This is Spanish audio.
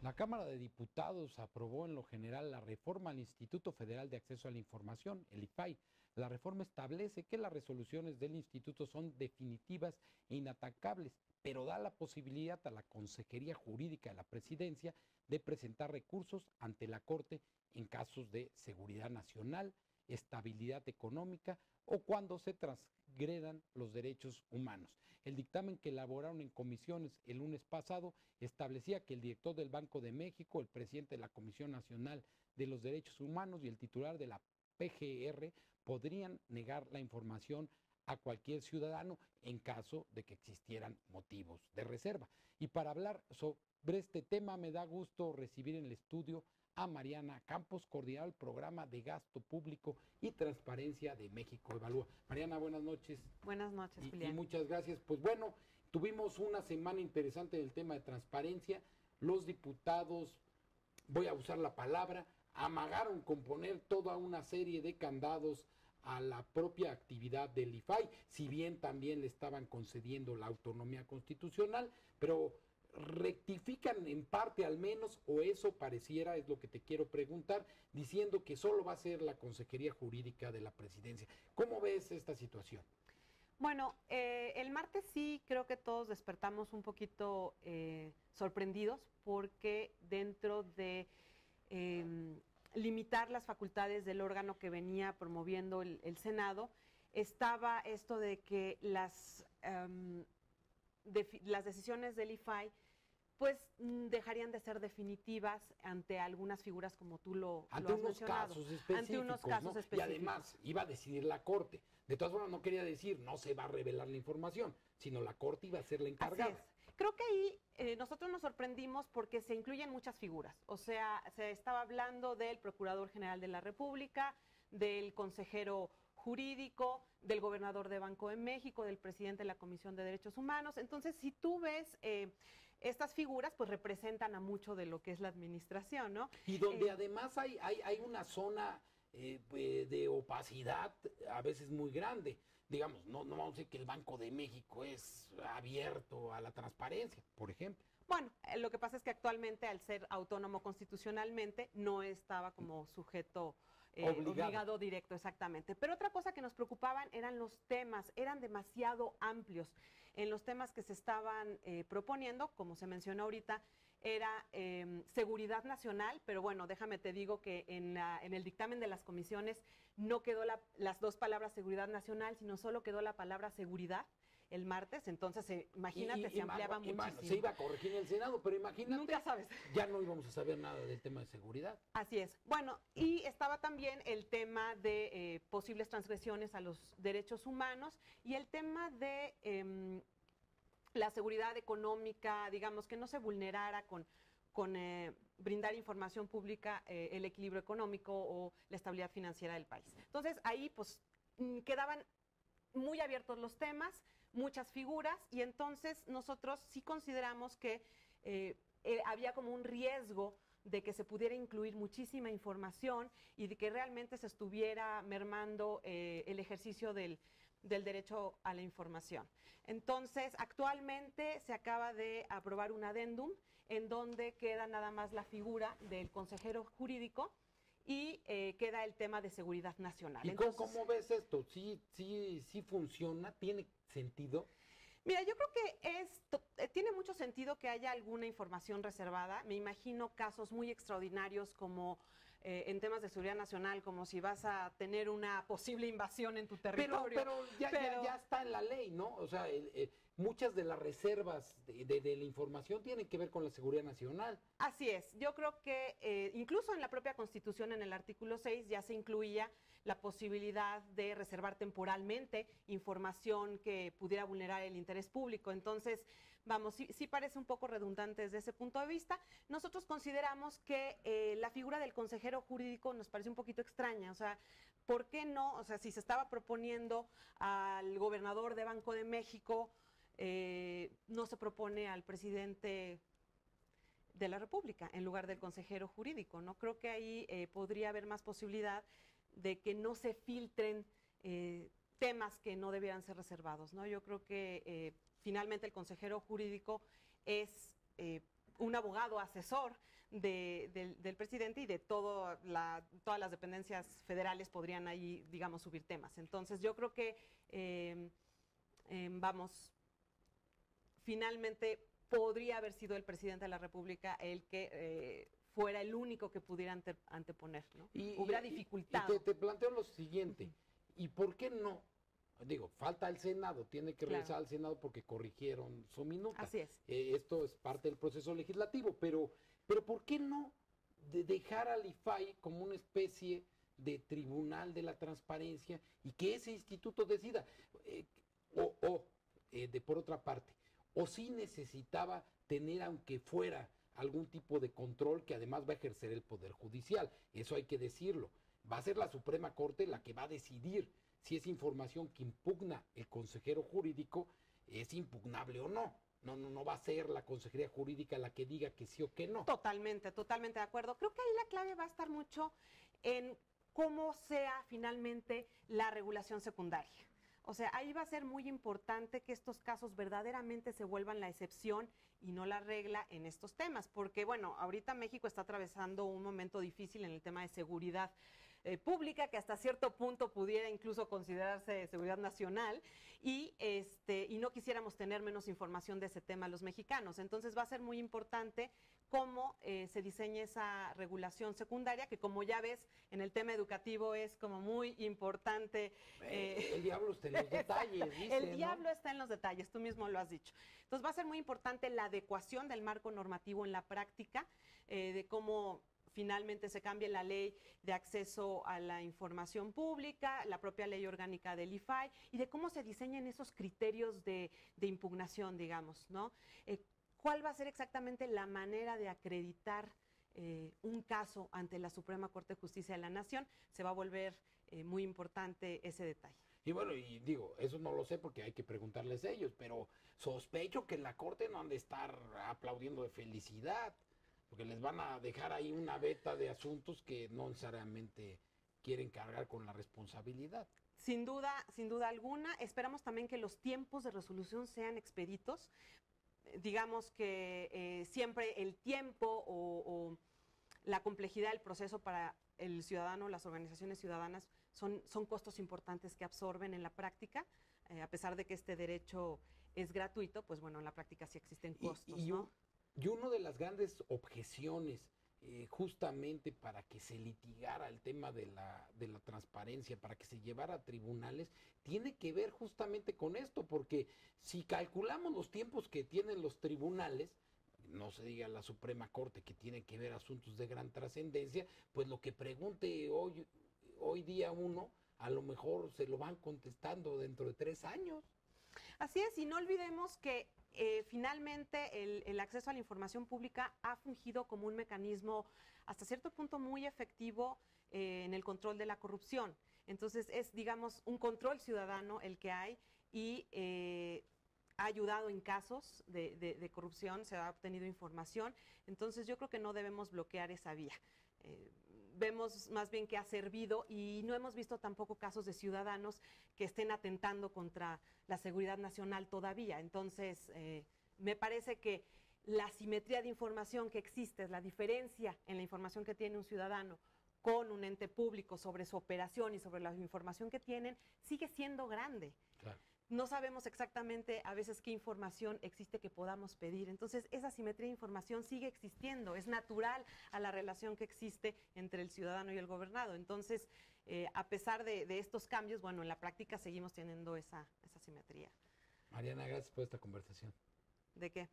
La Cámara de Diputados aprobó en lo general la reforma al Instituto Federal de Acceso a la Información, el IFAI. La reforma establece que las resoluciones del instituto son definitivas e inatacables, pero da la posibilidad a la Consejería Jurídica de la Presidencia de presentar recursos ante la Corte en casos de seguridad nacional, estabilidad económica o cuando se transgredan los derechos humanos. El dictamen que elaboraron en comisiones el lunes pasado establecía que el director del Banco de México, el presidente de la Comisión Nacional de los Derechos Humanos y el titular de la PGR podrían negar la información a cualquier ciudadano en caso de que existieran motivos de reserva. Y para hablar sobre este tema me da gusto recibir en el estudio a Mariana Campos, coordinadora del programa de gasto público y transparencia de México Evalúa. Mariana, buenas noches. Buenas noches, Julián. Y muchas gracias. Pues bueno, tuvimos una semana interesante en el tema de transparencia. Los diputados, voy a usar la palabra, amagaron con poner toda una serie de candados a la propia actividad del IFAI, si bien también le estaban concediendo la autonomía constitucional, pero rectifican en parte al menos, o eso pareciera, es lo que te quiero preguntar, diciendo que solo va a ser la Consejería Jurídica de la Presidencia. ¿Cómo ves esta situación? Bueno, el martes sí creo que todos despertamos un poquito sorprendidos porque dentro de limitar las facultades del órgano que venía promoviendo el Senado, estaba esto de que las decisiones del IFAI pues dejarían de ser definitivas ante algunas figuras como tú lo has mencionado. Ante unos casos específicos. Y además iba a decidir la Corte. De todas formas no quería decir no se va a revelar la información, sino la Corte iba a ser la encargada. Así es. Creo que ahí nosotros nos sorprendimos porque se incluyen muchas figuras. O sea, se estaba hablando del Procurador General de la República, del consejero jurídico, del gobernador de Banco de México, del presidente de la Comisión de Derechos Humanos. Entonces, si tú ves estas figuras, pues representan a mucho de lo que es la administración, ¿no? Y donde además hay una zona de opacidad a veces muy grande. Digamos, no vamos a decir que el Banco de México es abierto a la transparencia, por ejemplo. Bueno, lo que pasa es que actualmente, al ser autónomo constitucionalmente, no estaba como sujeto obligado directo, exactamente. Pero otra cosa que nos preocupaban eran los temas, eran demasiado amplios. En los temas que se estaban proponiendo, como se mencionó ahorita, era seguridad nacional, pero bueno, déjame te digo que en el dictamen de las comisiones no quedó las dos palabras seguridad nacional, sino solo quedó la palabra seguridad el martes, entonces imagínate, se ampliaba muchísimo. Se iba a corregir en el Senado, pero imagínate, nunca sabes. Ya no íbamos a saber nada del tema de seguridad. Así es. Bueno, y estaba también el tema de posibles transgresiones a los derechos humanos y el tema de la seguridad económica, digamos, que no se vulnerara con brindar información pública, el equilibrio económico o la estabilidad financiera del país. Entonces, ahí pues quedaban muy abiertos los temas, muchas figuras, y entonces nosotros sí consideramos que había como un riesgo de que se pudiera incluir muchísima información y de que realmente se estuviera mermando el ejercicio del derecho a la información. Entonces, actualmente se acaba de aprobar un adendum en donde queda nada más la figura del consejero jurídico y queda el tema de seguridad nacional. ¿Y entonces, cómo ves esto? ¿Sí funciona? ¿Tiene sentido? Mira, yo creo que tiene mucho sentido que haya alguna información reservada. Me imagino casos muy extraordinarios como en temas de seguridad nacional, como si vas a tener una posible invasión en tu territorio. Pero ya está en la ley, ¿no? O sea, muchas de las reservas de la información tienen que ver con la seguridad nacional. Así es. Yo creo que incluso en la propia Constitución, en el artículo 6, ya se incluía la posibilidad de reservar temporalmente información que pudiera vulnerar el interés público. Entonces, vamos, sí parece un poco redundante desde ese punto de vista. Nosotros consideramos que la figura del consejero jurídico nos parece un poquito extraña. O sea, ¿por qué no? O sea, si se estaba proponiendo al gobernador de Banco de México, no se propone al presidente de la República en lugar del consejero jurídico, ¿no? Creo que ahí podría haber más posibilidad de que no se filtren temas que no debieran ser reservados, ¿no? Yo creo que finalmente el consejero jurídico es un abogado asesor del presidente, y de todas las dependencias federales podrían ahí, digamos, subir temas. Entonces yo creo que, vamos, finalmente podría haber sido el presidente de la República el que fuera el único que pudiera anteponer, ¿no? Hubiera dificultado. Y te planteo lo siguiente, ¿y por qué no? Digo, falta el Senado, tiene que regresar al Senado porque corrigieron su minuta. Así es. Esto es parte del proceso legislativo, pero ¿por qué no dejar al IFAI como una especie de tribunal de la transparencia y que ese instituto decida? Por otra parte, o sí necesitaba tener, aunque fuera algún tipo de control que además va a ejercer el Poder Judicial, eso hay que decirlo. Va a ser la Suprema Corte la que va a decidir si esa información que impugna el consejero jurídico es impugnable o no. No va a ser la Consejería Jurídica la que diga que sí o que no. Totalmente de acuerdo. Creo que ahí la clave va a estar mucho en cómo sea finalmente la regulación secundaria. O sea, ahí va a ser muy importante que estos casos verdaderamente se vuelvan la excepción y no la regla en estos temas, porque bueno, ahorita México está atravesando un momento difícil en el tema de seguridad pública, que hasta cierto punto pudiera incluso considerarse seguridad nacional, y no quisiéramos tener menos información de ese tema los mexicanos. Entonces va a ser muy importante cómo se diseña esa regulación secundaria, que como ya ves, en el tema educativo es como muy importante. El diablo está en los detalles, dice, el diablo está en los detalles, tú mismo lo has dicho. Entonces va a ser muy importante la adecuación del marco normativo en la práctica, de cómo finalmente se cambie la ley de acceso a la información pública, la propia ley orgánica del IFAI, y de cómo se diseñan esos criterios de impugnación, digamos, ¿no? ¿Cuál va a ser exactamente la manera de acreditar un caso ante la Suprema Corte de Justicia de la Nación? Se va a volver muy importante ese detalle. Y bueno, y digo, eso no lo sé porque hay que preguntarles a ellos, pero sospecho que en la Corte no han de estar aplaudiendo de felicidad, porque les van a dejar ahí una veta de asuntos que no necesariamente quieren cargar con la responsabilidad. Sin duda alguna. Esperamos también que los tiempos de resolución sean expeditos. Digamos que siempre el tiempo o la complejidad del proceso para el ciudadano, las organizaciones ciudadanas, son costos importantes que absorben en la práctica. A pesar de que este derecho es gratuito, pues bueno, en la práctica sí existen costos, ¿no? Y una de las grandes objeciones justamente para que se litigara el tema de la transparencia, para que se llevara a tribunales, tiene que ver justamente con esto, porque si calculamos los tiempos que tienen los tribunales, no se diga la Suprema Corte que tiene que ver asuntos de gran trascendencia, pues lo que pregunte hoy día uno, a lo mejor se lo van contestando dentro de 3 años. Así es, y no olvidemos que finalmente el acceso a la información pública ha fungido como un mecanismo hasta cierto punto muy efectivo en el control de la corrupción. Entonces es, digamos, un control ciudadano el que hay, y ha ayudado en casos de corrupción, se ha obtenido información. Entonces yo creo que no debemos bloquear esa vía. Vemos más bien que ha servido, y no hemos visto tampoco casos de ciudadanos que estén atentando contra la seguridad nacional todavía. Entonces, me parece que la simetría de información que existe, la diferencia en la información que tiene un ciudadano con un ente público sobre su operación y sobre la información que tienen, sigue siendo grande. Claro. No sabemos exactamente a veces qué información existe que podamos pedir. Entonces, esa simetría de información sigue existiendo, es natural a la relación que existe entre el ciudadano y el gobernado. Entonces, a pesar de estos cambios, bueno, en la práctica seguimos teniendo esa simetría. Mariana, gracias por esta conversación. ¿De qué?